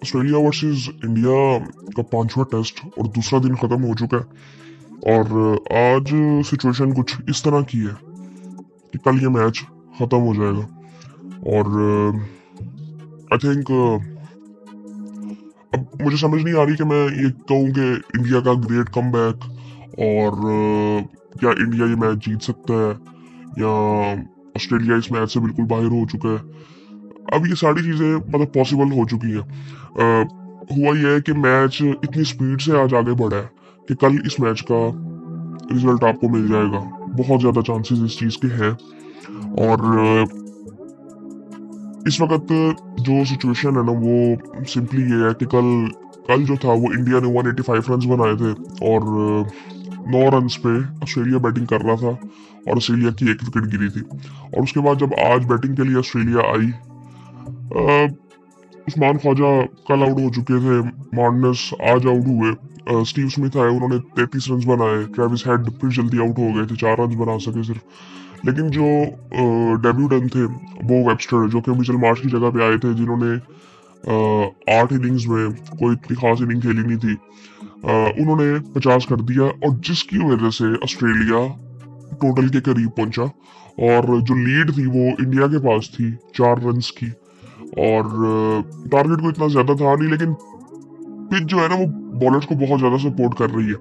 Australia versus India का पांचवा test और दूसरा दिन खत्म हो चुका है। और आज सिचुएशन कुछ इस तरह की है कि कल ये मैच खत्म हो जाएगा। और आई थिंक अब मुझे समझ नहीं आ रही कि मैं ये कहूँ कि इंडिया का ग्रेट कमबैक और क्या इंडिया ये मैच जीत सकता है या ऑस्ट्रेलिया इस मैच से बिल्कुल बाहर हो चुका है। अब ये सारी चीजें मतलब पॉसिबल हो चुकी हैं। हुआ यह है कि मैच इतनी स्पीड से आज आगे बढ़ा है कि कल इस मैच का रिजल्ट आपको मिल जाएगा। बहुत ज्यादा चांसेस इस चीज के हैं। और इस वक्त जो सिचुएशन है ना वो सिंपली ये है कि कल कल जो था वो इंडिया ने 185 रन बनाए थे और 9 रन पे ऑस्ट्रेलिया बैटिंग कर रहा था और ऑस्ट्रेलिया की एक विकेट गिरी थी। और उसके बाद जब आज बैटिंग के लिए ऑस्ट्रेलिया आई, उस्मान ख्वाजा कल आउट हो चुके थे, मार्नस आज आउट हुए, स्टीव स्मिथ आए, उन्होंने 33 रन बनाए, ट्रेविस हेड फिर जल्दी आउट हो गए थे, 4 रन बना सके सिर्फ। लेकिन जो डेब्यूटेंट थे वो वेबस्टर जो कि मिचेल मार्श की जगह पे आए थे, जिन्होंने 8 इनिंग्स में कोई इतनी खास इनिंग खेली नहीं थी, उन्होंने 50 कर दिया और जिसकी वजह से ऑस्ट्रेलिया टोटल के करीब पहुंचा। और जो लीड थी वो इंडिया के पास थी 4 रन की। और टारगेट को इतना ज्यादा था नहीं, लेकिन पिच जो है ना वो बॉलर्स को बहुत ज्यादा सपोर्ट कर रही है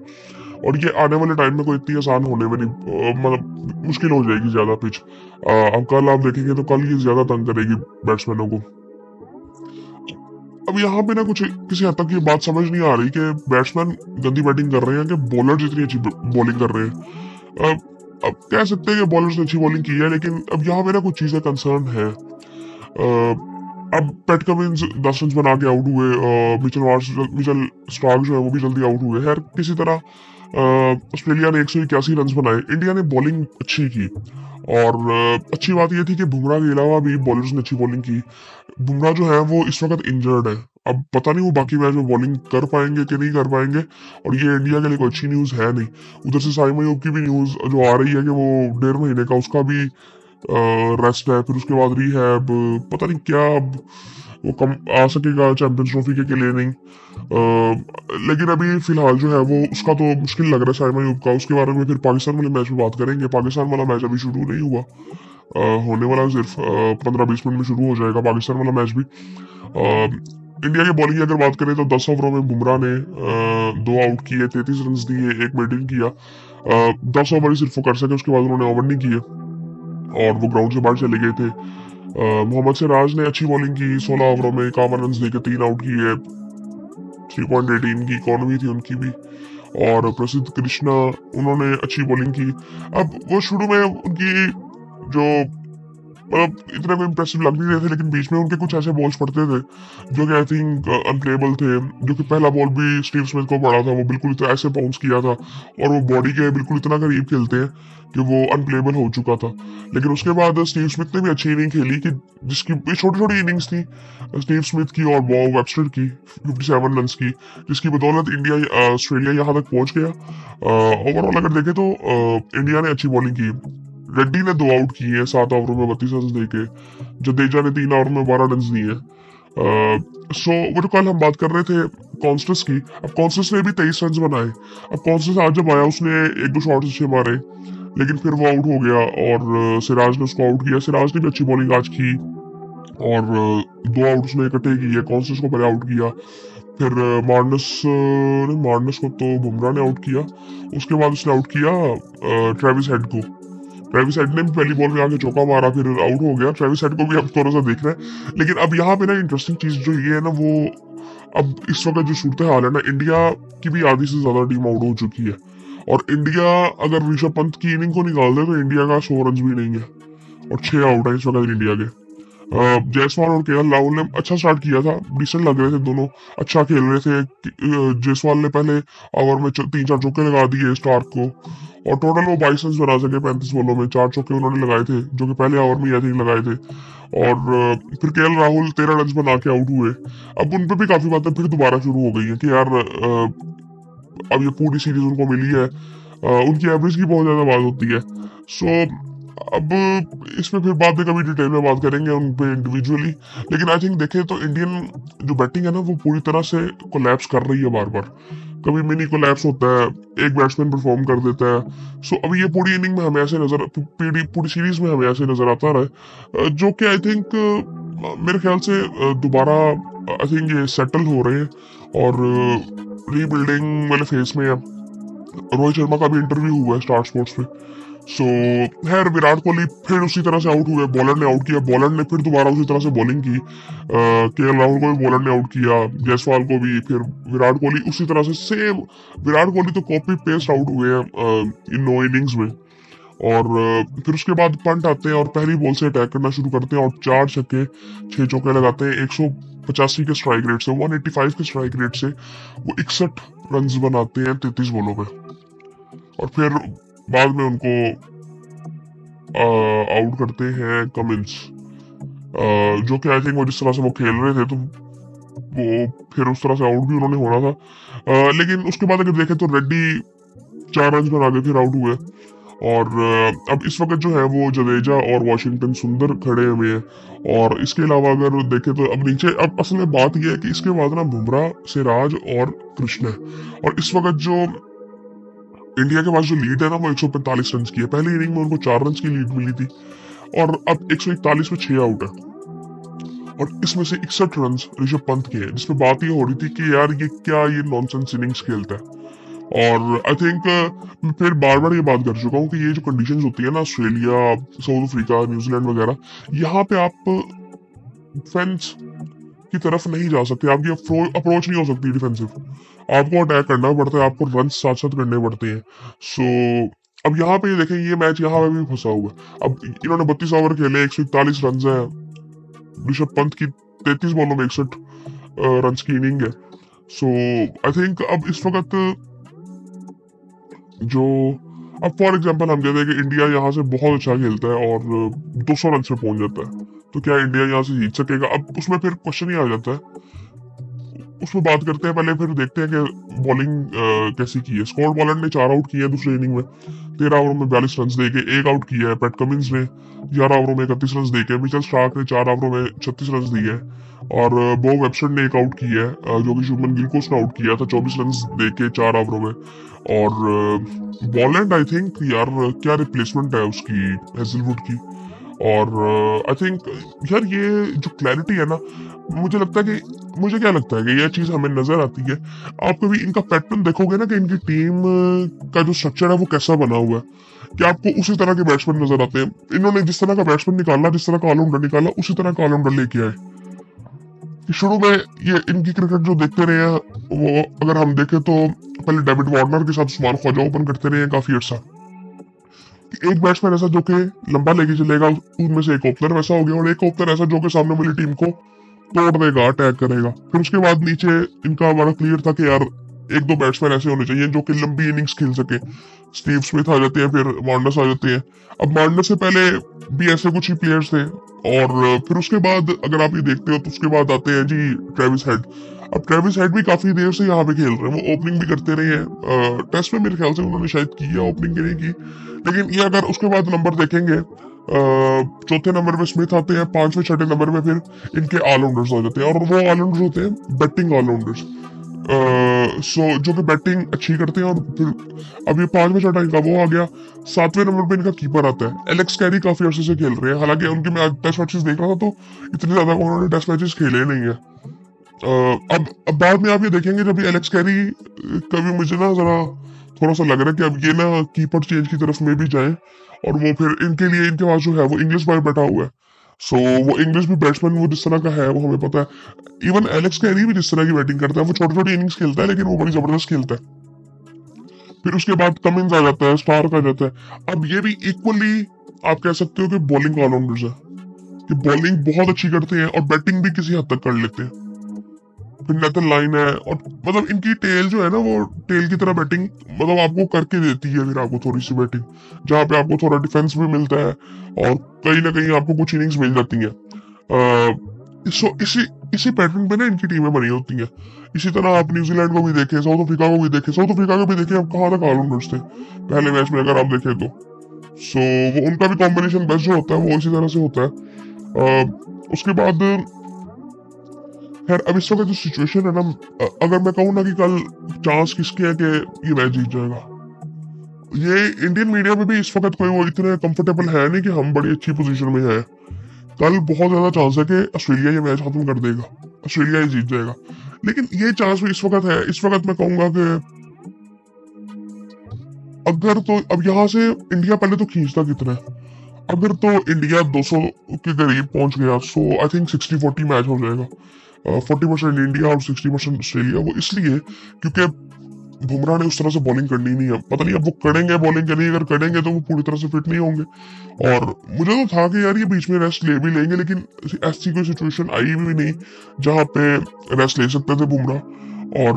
और ये आने वाले टाइम में कोई इतनी आसान होने में नहीं, मतलब मुश्किल हो जाएगी ज्यादा पिच। अब कल आप देखेंगे तो कल ये ज्यादा तंग करेगी बैट्समैनों को। अब यहाँ पे ना कुछ किसी हद तक ये बात समझ नहीं आ रही कि बैट्समैन गंदी बैटिंग कर रहे हैं कि बॉलर इतनी अच्छी बॉलिंग कर रहे हैं। अब कह सकते हैं कि बॉलर्स ने अच्छी बॉलिंग की है, लेकिन अब यहाँ पे ना कुछ चीजें कंसर्न है। अब पैट कमिंस 10 रन बना के आउट हुए, मिचेल स्टार्क जो है वो भी जल्दी आउट हुए। खैर किसी तरह ऑस्ट्रेलिया ने 181 रन बनाए, इंडिया ने बॉलिंग अच्छी की। और अच्छी बात यह थी कि बुमराह के अलावा भी बॉलर्स ने अच्छी बॉलिंग की। बुमराह जो है वो इस वक्त इंजर्ड है, अब पता नहीं वो बाकी मैच में बॉलिंग कर पाएंगे कि नहीं कर पाएंगे, और ये इंडिया के लिए कोई अच्छी न्यूज है नहीं। उधर से साइम अयूब की भी न्यूज जो आ रही है कि वो 1.5 महीने का उसका भी रेस्ट है, फिर उसके बाद रिहैब, पता नहीं क्या अब वो कम आ सकेगा चैंपियंस ट्रॉफी के लिए नहीं। लेकिन अभी फिलहाल जो है वो उसका तो मुश्किल लग रहा है साइम अयूब का। उसके बारे में फिर पाकिस्तान वाले मैच में बात करेंगे। पाकिस्तान वाला मैच अभी शुरू नहीं हुआ, होने वाला सिर्फ 15-20 मिनट में शुरू हो जाएगा पाकिस्तान वाला मैच भी। इंडिया की बॉलिंग की अगर बात करें तो 10 ओवरों में बुमराह ने 2 आउट किए, 33 रन दिए, 1 मेडन किया। 10 ओवर ही सिर्फ वो कर सके, उसके बाद उन्होंने ओवर नहीं किए और वो ग्राउंड से बाहर चले गए थे। मोहम्मद सिराज ने अच्छी बॉलिंग की, 16 ओवरों में 51 रन देके 3 आउट किए, 3.18 की इकोनॉमी थी उनकी भी। और प्रसिद्ध कृष्णा, उन्होंने अच्छी बॉलिंग की। अब वो शुरू में उनकी जो मतलब इतने भी इंप्रेसिव लग नहीं रहे थे, लेकिन बीच में उनके कुछ ऐसे बॉल्स पड़ते थे जो कि आई थिंक अनप्लेबल थे। जो कि पहला बॉल भी स्टीव स्मिथ को पड़ा था, वो बिल्कुल इतना ऐसे बाउंस किया था और वो बॉडी के बिल्कुल इतना करीब खेलते हैं कि वो अनप्लेबल हो चुका था। लेकिन उसके बाद स्टीव स्मिथ ने भी अच्छी इनिंग खेली कि जिसकी छोटी छोटी इनिंग्स थी स्टीव स्मिथ की और बॉब वेबस्टर की 57 रन की, जिसकी बदौलत इंडिया ऑस्ट्रेलिया यहाँ तक पहुंच गया। ओवरऑल अगर देखें तो इंडिया ने अच्छी बॉलिंग की। रेड्डी ने 2 आउट किए हैं 7 ओवरों में 32 रन देके। जडेजा ने 3 ओवर में 12 रन दिए। सो वो जो कल हम बात कर रहे थे कॉन्स्टेंस की, अब कॉन्स्टेंस ने भी 23 रन बनाए। अब कॉन्स्टेंस आज जब आया उसने 1-2 शॉट अच्छे मारे, लेकिन फिर वो आउट हो गया और सिराज ने उसको आउट किया। सिराज ने भी अच्छी बॉलिंग आज की और 2 आउट उसने इकट्ठे किए। कॉन्स्टेंस को पहले आउट किया, फिर मार्नस को तो बुमराह ने आउट किया, उसके बाद उसने आउट किया ट्रेविस हेड को। ट्रेविस हेड ने भी पहली बॉल में आके चौका मारा, फिर आउट हो गया। ट्रेविस हेड को भी अब थोड़ा सा देख रहा है। लेकिन अब यहाँ पे ना इंटरेस्टिंग चीज जो ये है ना, वो अब इस वक्त जो सूरत हाल है ना, इंडिया की भी आधी से ज्यादा टीम आउट हो चुकी है। और इंडिया अगर ऋषभ पंत की इनिंग को निकाल दे तो इंडिया का 100 रन भी नहीं है और 6 आउट है इस वक्त इंडिया के। जायसवाल और केएल राहुल ने अच्छा स्टार्ट किया था, डिसेंट लग रहे थे दोनों, अच्छा खेल रहे थे। जायसवाल ने पहले ओवर में 3-4 चौके लगा दिए स्टार्क को और टोटल वो 22 रन बना सके 35 बॉलों में। 4 चौके उन्होंने लगाए थे जो कि पहले ओवर में आई थिंक लगाए थे। और फिर केएल राहुल 13 रन बना के आउट हुए। अब उन पे भी काफी बातें फिर दोबारा शुरू हो गई है कि यार अब ये पूरी सीरीज उनको मिली है, उनकी एवरेज की बहुत ज्यादा बात होती है। सो अब इसमें फिर बाद में कभी डिटेल में बात करेंगे उन पे इंडिविजुअली, लेकिन आई थिंक देखें तो इंडियन जो बैटिंग है ना वो पूरी तरह से कोलैप्स कर रही है बार बार। कभी मिनी कोलैप्स होता है, एक बैट्समैन परफॉर्म कर देता है। सो अभी ये पूरी इनिंग में हमें ऐसे नजर, पूरी सीरीज में हमें ऐसे नजर आता रहा है, जो कि आई थिंक मेरे ख्याल से दोबारा आई थिंक ये सेटल हो रहे हैं और रीबिल्डिंग वाले फेज में है। रोहित शर्मा का भी इंटरव्यू हुआ है स्टार स्पोर्ट्स पे। सो खैर विराट कोहली फिर उसी तरह से आउट हुए, बॉलर ने आउट किया, बॉलर ने फिर दोबारा उसी तरह से बॉलिंग की, केएल राहुल को भी बॉलर ने आउट किया, जायसवाल को भी, फिर विराट कोहली उसी तरह से सेम। विराट कोहली तो कॉपी पेस्ट आउट हुए हैं इन 9 इनिंग्स में। और फिर उसके बाद पंट आते हैं और पहली बॉल से अटैक करना शुरू करते हैं और 4 छक्के 6 चौके लगाते हैं। 185 के स्ट्राइक रेट से, 185 के स्ट्राइक रेट से वो 61 रन बनाते हैं 33 बॉलों में। और फिर बाद में उनको आउट करते हैं कमिंस, जो कि आई थिंक वो जिस तरह से वो खेल रहे थे तो वो फिर उस तरह से आउट भी उन्होंने होना था। लेकिन उसके बाद अगर देखें तो रेड्डी 4 रन बना के फिर आउट हुए। और अब इस वक्त जो है वो जडेजा और वॉशिंगटन सुंदर खड़े हुए हैं। और इसके अलावा अगर देखें तो अब नीचे, अब असल में बात यह है कि इसके बाद ना बुमराह, सिराज और कृष्ण है। और इस वक्त जो इंडिया के पास जो लीड है ना वो 145 रन की है। पहली इनिंग में उनको 4 रन की लीड मिली थी और अब 141 में 6 आउट है और इसमें से 61 रन ऋषभ पंत के हैं, जिसमें बात ये हो रही थी कि यार ये क्या ये नॉनसेंस इनिंग्स खेलता है। और आई थिंक मैं फिर बार बार ये बात कर चुका हूँ कि ये जो कंडीशंस होती है ना ऑस्ट्रेलिया, साउथ अफ्रीका, न्यूजीलैंड वगैरह, यहाँ पे आप फेंस की तरफ नहीं जा सकते, आपकी अप्रोच नहीं हो सकती डिफेंसिव, आपको अटैक करना पड़ता है, आपको रन साथ साथ करने पड़ते हैं। सो अब यहाँ पे देखें ये मैच यहाँ पे भी फंसा हुआ है। अब इन्होंने 32 ओवर खेले, 141 रन है, ऋषभ पंत की 33 बॉलों में 61 रन की इनिंग है। सो आई थिंक अब इस वक्त जो, अब फॉर एग्जांपल हम कहते हैं कि इंडिया यहाँ से बहुत अच्छा खेलता है और 200 रन पे पहुंच जाता है, तो क्या इंडिया यहाँ से जीत सकेगा? अब उसमें फिर क्वेश्चन ही आ जाता है, उसमें बात करते हैं पहले, फिर देखते हैं कि बॉलिंग कैसी की है। स्कॉट बॉलर ने 4 आउट किए हैं दूसरी इनिंग में, 13 ओवरों में 42 रन देके 1 आउट किया है। पैट कमिंस ने 11 ओवरों में 31 रन देके, मिचेल स्टार्क ने 4 ओवरों में 36 रन दिए और बो वेबस्टर ने 1 आउट किया है, जो कि शुभमन गिल को उसने आउट किया था 24 रन देके 4 ओवरों में। और बॉलैंड आई थिंक यार क्या रिप्लेसमेंट है उसकी हेजलवुड की। और आई थिंक यार ये जो क्लैरिटी है ना, मुझे क्या लगता है कि ये चीज हमें नजर आती है। आप कभी इनका पैटर्न देखोगे ना कि इनकी टीम का जो स्ट्रक्चर है वो कैसा बना हुआ है, कि आपको उसी तरह के बैट्समैन नजर आते हैं। इन्होंने जिस तरह का बैट्समैन निकाला, जिस तरह का ऑलराउंडर निकाला, उसी तरह का ऑलराउंडर लेके आए। शुरू में ये इनकी क्रिकेट जो देखते रहे हैं, वो अगर हम देखें तो पहले डेविड वार्नर के साथ उस्मान ख्वाजा ओपन करते रहे हैं काफी अर्सा। एक बैट्समैन ऐसा जो कि लंबा लेके चलेगा, उनमें से एक ओपनर वैसा हो गया, और एक ओपनर ऐसा जो कि सामने वाली टीम को तोड़ देगा, अटैक करेगा। फिर उसके बाद नीचे इनका बड़ा क्लियर था कि यार 1-2 बैट्समैन ऐसे होने चाहिए जो कि लंबी इनिंग्स खेल सके। स्टीव स्मिथ आ जाते हैं, फिर मार्नस आ जाते हैं। अब मार्नस से पहले भी ऐसे कुछ ही प्लेयर्स थे, और फिर उसके बाद अगर आप ये देखते हो तो उसके बाद आते हैं जी ट्रेविस हेड। अब ट्रेविस हेड भी काफी देर से यहाँ पे खेल रहे हैं, वो ओपनिंग भी करते रहे हैं। टेस्ट में मेरे ख्याल से उन्होंने शायद की है ओपनिंग, की नहीं की, लेकिन ये अगर उसके बाद नंबर देखेंगे, चौथे नंबर पे स्मिथ आते हैं, 5वें 6ठे नंबर पे फिर इनके ऑलराउंडर्स हो जाते हैं, और वो ऑलराउंडर्स होते हैं बैटिंग ऑलराउंडर्स। सो जो कि बैटिंग अच्छी करते हैं। और फिर अब ये 5वें 6ठा इनका वो आ गया। 7वें नंबर पे इनका कीपर आता है, एलेक्स कैरी काफी अर्से से खेल रहे हैं, हालांकि उनके मैं टेस्ट मैचेस देख रहा था तो इतने ज्यादा उन्होंने टेस्ट मैचेस खेले नहीं है। अब बाद में आप ये देखेंगे जब ये एलेक्स कैरी, कभी मुझे ना जरा थोड़ा सा लग रहा है कि अब ये ना कीपर चेंज की तरफ में भी जाए, और वो फिर इनके लिए इनके पास जो है वो इंग्लिश बॉय बैठा हुआ है। सो वो इंग्लिश भी बैट्समैन वो जिस तरह का है वो हमें पता है। इवन एलेक्स कैरी भी जिस तरह की बैटिंग करता है, वो छोटी छोटी इनिंग्स खेलता है लेकिन वो बड़ी जबरदस्त खेलता है। फिर उसके बाद कमिंस आ जाता है, स्टार्क आ जाता है। अब ये भी इक्वली आप कह सकते हो कि बॉलिंग ऑलराउंडर्स है, कि बॉलिंग बहुत अच्छी करते हैं और बैटिंग भी किसी हद तक कर लेते हैं। फिर नेथन लाइन है, और मतलब इनकी टेल जो है ना वो टेल की तरह बैटिंग मतलब आपको करके देती है, फिर आपको थोड़ी सी बैटिंग जहाँ पे आपको थोड़ा डिफेंस भी मिलता है और कहीं ना कहीं आपको कुछ इनिंग्स मिल जाती हैं। सो इसी पैटर्न पे ना इनकी टीमें बनी होती हैं। इसी तरह आप न्यूजीलैंड को भी देखें, साउथ अफ्रीका को भी देखें। साउथ अफ्रीका को भी देखें, अब कहाँ तक ऑलराउंडर्स थे पहले मैच में अगर आप देखें तो। सो वो उनका भी कॉम्बिनेशन बेस्ट जो होता है वो इसी तरह से होता है। उसके बाद खैर अब इस वक्त जो सिचुएशन है ना, अगर मैं कहूँ ना कि कल चांस किसके है कि ये मैच जीत जाएगा, ये इंडियन मीडिया में भी इस वक्त कोई वो इतने कंफर्टेबल है नहीं कि हम बड़ी अच्छी पोजीशन में है। कल बहुत ज्यादा चांस है कि ऑस्ट्रेलिया ये मैच खत्म कर देगा, ऑस्ट्रेलिया ही जीत जाएगा। लेकिन ये चांस भी इस वक्त है, इस वक्त मैं कहूंगा कि अगर तो अब यहाँ से इंडिया पहले तो खींचता कितना है, अगर तो इंडिया 200 के करीब पहुंच गया सो आई थिंक 60-40 मैच हो जाएगा। 40% इंडिया और 60% ऑस्ट्रेलिया। वो इसलिए क्योंकि बुमराह ने उस तरह से बॉलिंग करनी नहीं है, पता नहीं अब वो करेंगे बॉलिंग करनी, अगर करेंगे तो वो पूरी तरह से फिट नहीं होंगे। और मुझे तो था कि यार ये बीच में रेस्ट ले भी लेंगे, लेकिन ऐसी कोई सिचुएशन आई भी नहीं जहां पे रेस्ट ले सकते थे बुमराह। और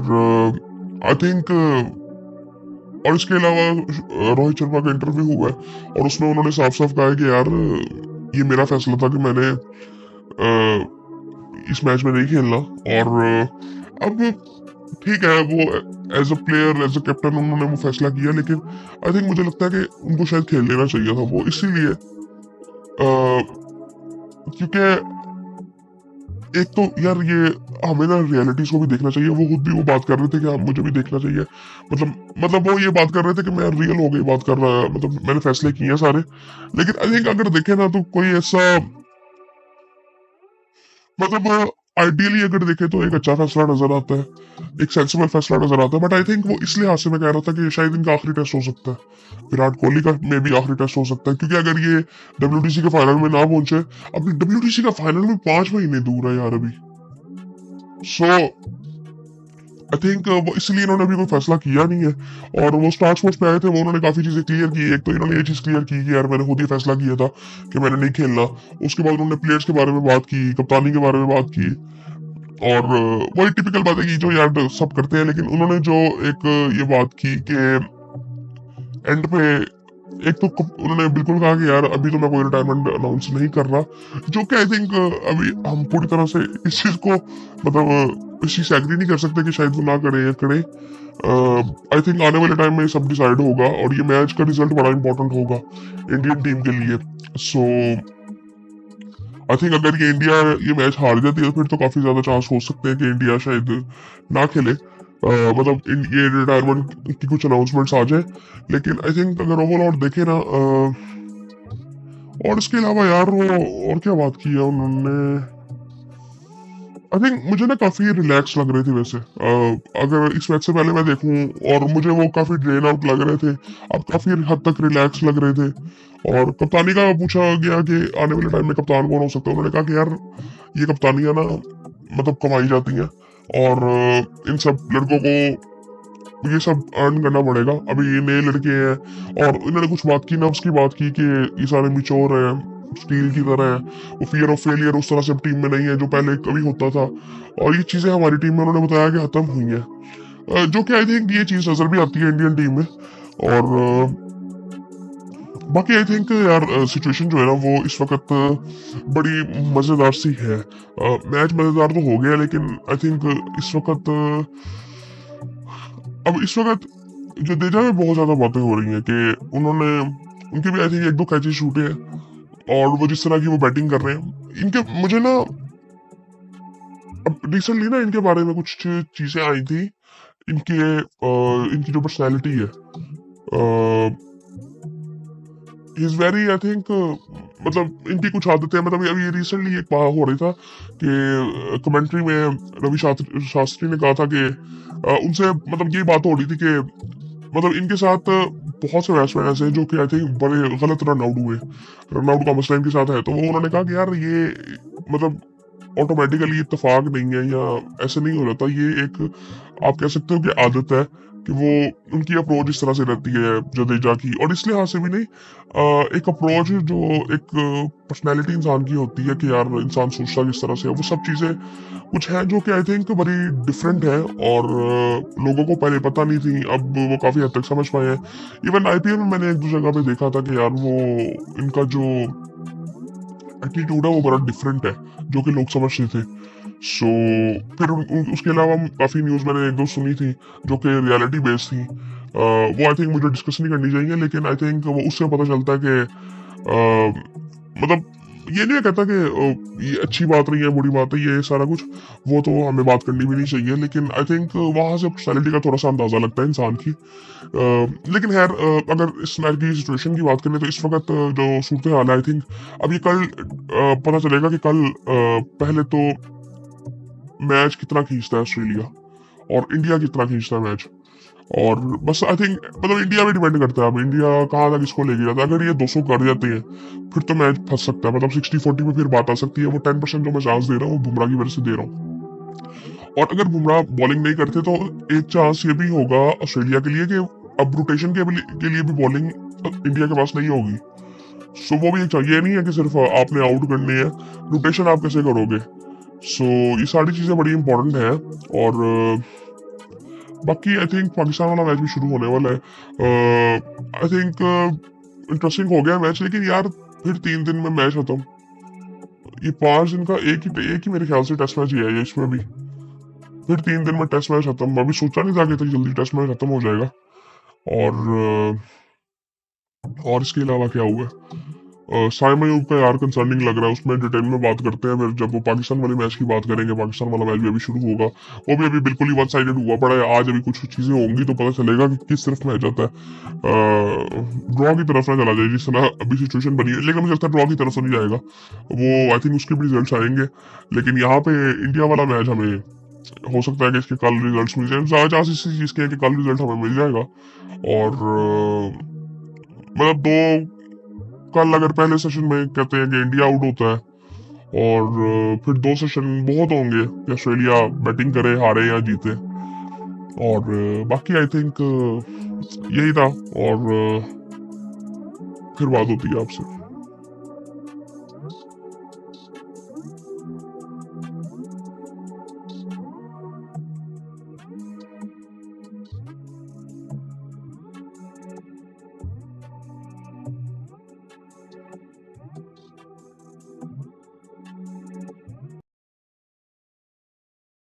आई थिंक और इसके अलावा रोहित शर्मा का इंटरव्यू हुआ है और उसमें उन्होंने साफ साफ कहा है कि यार ये मेरा फैसला था कि मैंने इस मैच में नहीं खेलना। और अब ठीक है, वो as a player as a captain उन्होंने वो फैसला किया, लेकिन आई थिंक मुझे लगता है कि उनको शायद खेल लेना चाहिए था वो, इसीलिए क्योंकि एक तो यार ये हमें ना रियलिटीज को भी देखना चाहिए। वो खुद भी वो बात कर रहे थे कि हाँ मुझे भी देखना चाहिए, मतलब वो ये बात कर रहे थे कि मैं रियल हो गई बात कर रहा, मतलब मैंने फैसले किए हैं सारे। लेकिन आई थिंक अगर देखे ना तो कोई ऐसा मतलब आइडियली अगर देखे तो एक अच्छा फैसला नजर आता है, एक सेंसिबल फैसला नजर आता है। बट आई थिंक वो इस लिहाज से मैं कह रहा था कि शायद इनका आखिरी टेस्ट हो सकता है, विराट कोहली का में भी आखिरी टेस्ट हो सकता है, क्योंकि अगर ये डब्ल्यूटीसी के फाइनल में ना पहुंचे, अभी डब्ल्यूटीसी का फाइनल में 5 महीने दूर है यार अभी। सो आई थिंक वो इसलिए इन्होंने अभी कोई फैसला किया नहीं है। और वो स्टार स्पोर्ट्स पे आए थे, वो उन्होंने काफी चीजें क्लियर की। एक तो इन्होंने ये चीज क्लियर की कि यार मैंने खुद ही फैसला किया था कि मैंने नहीं खेलना। उसके बाद उन्होंने प्लेयर्स के बारे में बात की, कप्तानी के बारे में बात की, और वही टिपिकल बात है कि जो यार सब करते हैं। लेकिन उन्होंने जो एक ये बात की कि एंड पे एक तो उन्होंने बिल्कुल कहा कि यार अभी तो मैं कोई रिटायरमेंट अनाउंस नहीं कर रहा, जो कि आई थिंक अभी हम पूरी तरह से इस चीज को मतलब इस चीज से एग्री नहीं कर सकते कि शायद वो ना करे या करे। आई थिंक आने वाले टाइम में ये सब डिसाइड होगा और ये मैच का रिजल्ट बड़ा इंपॉर्टेंट होगा इंडियन टीम के लिए। सो आई थिंक अगर ये इंडिया ये मैच हार जाती है तो फिर तो काफी ज्यादा चांस हो सकते हैं कि इंडिया शायद ना खेले, मतलब ये रिटायरमेंट की कुछ अनाउंसमेंट्स आ जाए। लेकिन आई थिंक अगर ओवरऑल देखे ना और इसके अलावा यार वो और क्या बात की है उन्होंने, आई थिंक मुझे ना काफी रिलैक्स लग रहे थे वैसे। अगर इस मैच से पहले मैं देखूं और मुझे वो काफी ड्रेन आउट लग रहे थे, अब काफी हद तक रिलैक्स लग रहे थे। और कप्तानी का पूछा गया कि आने वाले टाइम में कप्तान कौन हो सकता है, उन्होंने कहा कि यार ये कप्तानियां ना मतलब कमाई जाती हैं और इन सब लड़कों को ये सब अर्न करना पड़ेगा। अभी ये नए लड़के हैं और इन्होंने कुछ बात की ना, उसकी बात की कि ये सारे मिचोर हैं, स्टील की तरह है, वो फियर ऑफ फेलियर उस तरह से अब टीम में नहीं है जो पहले कभी होता था। और ये चीजें हमारी टीम में उन्होंने बताया कि खत्म हुई है, जो कि आई थिंक ये चीज नजर भी आती है इंडियन टीम में। और बाकी आई थिंक यार सिचुएशन जो है ना वो इस वक्त बड़ी मजेदार सी है। मैच मजेदार तो हो गया, लेकिन आई थिंक इस वक्त अब इस वक्त जडेजा में बहुत ज्यादा बातें हो रही हैं कि उन्होंने उनके भी आई थिंक 1-2 कैचेस छूटे हैं और वो जिस तरह की वो बैटिंग कर रहे हैं इनके, मुझे ना अब रिसेंटली ना इनके बारे में कुछ चीजें आई थी। इनकी जो पर्सनैलिटी है, इज वेरी आई थिंक मतलब इनकी कुछ आदतें, मतलब अभी रिसेंटली एक बात हो रही था कि कमेंट्री में रवि शास्त्री ने कहा था कि उनसे मतलब ये बात हो रही थी कि मतलब इनके साथ बहुत से बैट्समैन ऐसे हैं जो कि आई थिंक बड़े गलत रन आउट हुए, रन आउट का मसला इनके साथ है। तो वो उन्होंने कहा कि यार ये मतलब ऑटोमेटिकली इत्तेफाक नहीं है या ऐसे नहीं हो जाता, ये एक आप कह सकते हो कि आदत है कि वो उनकी अप्रोच इस तरह से रहती है जडेजा की। और इस लिहाज से भी नहीं, एक अप्रोच जो एक पर्सनैलिटी इंसान की होती है कि यार इंसान सोचता किस तरह से है, वो सब चीज़ें कुछ हैं जो कि आई थिंक बड़ी डिफरेंट है और लोगों को पहले पता नहीं थी, अब वो काफ़ी हद तक समझ पाए हैं। इवन आईपीएल में मैंने 1-2 जगह पे देखा था कि यार वो इनका जो एटीट्यूड है वो बड़ा डिफरेंट है जो कि लोग समझते थे। सो फिर उसके अलावा काफ़ी न्यूज़ मैंने 1-2 सुनी थी जो कि रियलिटी बेस्ड थी। वो आई थिंक मुझे डिस्कस नहीं करनी चाहिए, लेकिन आई थिंक वो उससे पता चलता है कि मतलब ये नहीं कहता कि ये अच्छी बात नहीं है, बुरी बात है, ये सारा कुछ वो तो हमें बात करनी भी नहीं चाहिए, लेकिन आई थिंक वहाँ से पर्सनैलिटी का थोड़ा सा अंदाजा लगता है इंसान की। लेकिन खैर अगर इस मैच की सिचुएशन की बात करें तो इस वक्त जो सूरत हाल है, आई थिंक अब ये कल पता चलेगा कि कल पहले तो मैच कितना खींचता है ऑस्ट्रेलिया और इंडिया कितना खींचता है मैच। और बस आई थिंक मतलब इंडिया पे डिपेंड करता है, अब इंडिया कहाँ तक इसको लेके जाता है। अगर ये 200 कर जाते हैं फिर तो मैच फंस सकता है, मतलब 60-40 में फिर बात आ सकती है। वो 10% जो मैं चांस दे रहा हूँ वो बुमराह की वजह से दे रहा हूँ। और अगर बुमराह बॉलिंग नहीं करते तो एक चांस ये भी होगा ऑस्ट्रेलिया के लिए कि अब रोटेशन के लिए भी बॉलिंग इंडिया के पास नहीं होगी। सो वो भी एक ये नहीं है कि सिर्फ आपने आउट करनी है, रोटेशन आप कैसे करोगे। सो ये सारी चीजें बड़ी इंपॉर्टेंट है। और बाकी आई थिंक पाकिस्तान वाला मैच भी शुरू होने वाला है। आई थिंक इंटरेस्टिंग हो गया मैच, लेकिन यार फिर 3 दिन में मैच खत्म। ये 5 दिन का एक ही मेरे ख्याल से टेस्ट मैच ही है ये, इसमें भी फिर 3 दिन में टेस्ट मैच खत्म। अभी सोचा नहीं था कि इतनी जल्दी टेस्ट मैच खत्म हो जाएगा। और इसके अलावा क्या हुआ, साइम अयूब का यार कंसर्निंग लग रहा है, उसमें डिटेल में बात करते हैं फिर जब वो पाकिस्तान वाले मैच की बात करेंगे। पाकिस्तान वाला मैच भी अभी शुरू होगा, वो भी अभी बिल्कुल ही वन साइडेड हुआ पड़ा है। आज अभी कुछ चीजें होंगी तो पता चलेगा कि किस तरफ मैच आता है। ड्रॉ की तरफ ना चला जाए जिस तरह अभी सिचुएशन बनी है, लेकिन मुझे लगता है ड्रॉ की तरफ तो नहीं जाएगा वो। आई थिंक उसके भी रिजल्ट आएंगे, लेकिन यहाँ पे इंडिया वाला मैच हमें हो सकता है कि इसके कल रिजल्ट मिल जाए। ज्यादा चांस इसी चीज के है कि कल रिजल्ट हमें मिल जाएगा। और मतलब कल अगर पहले सेशन में कहते हैं कि इंडिया आउट होता है और फिर 2 सेशन बहुत होंगे कि ऑस्ट्रेलिया बैटिंग करे, हारे या जीते। और बाकी आई थिंक यही था। और फिर बात होती है आपसे।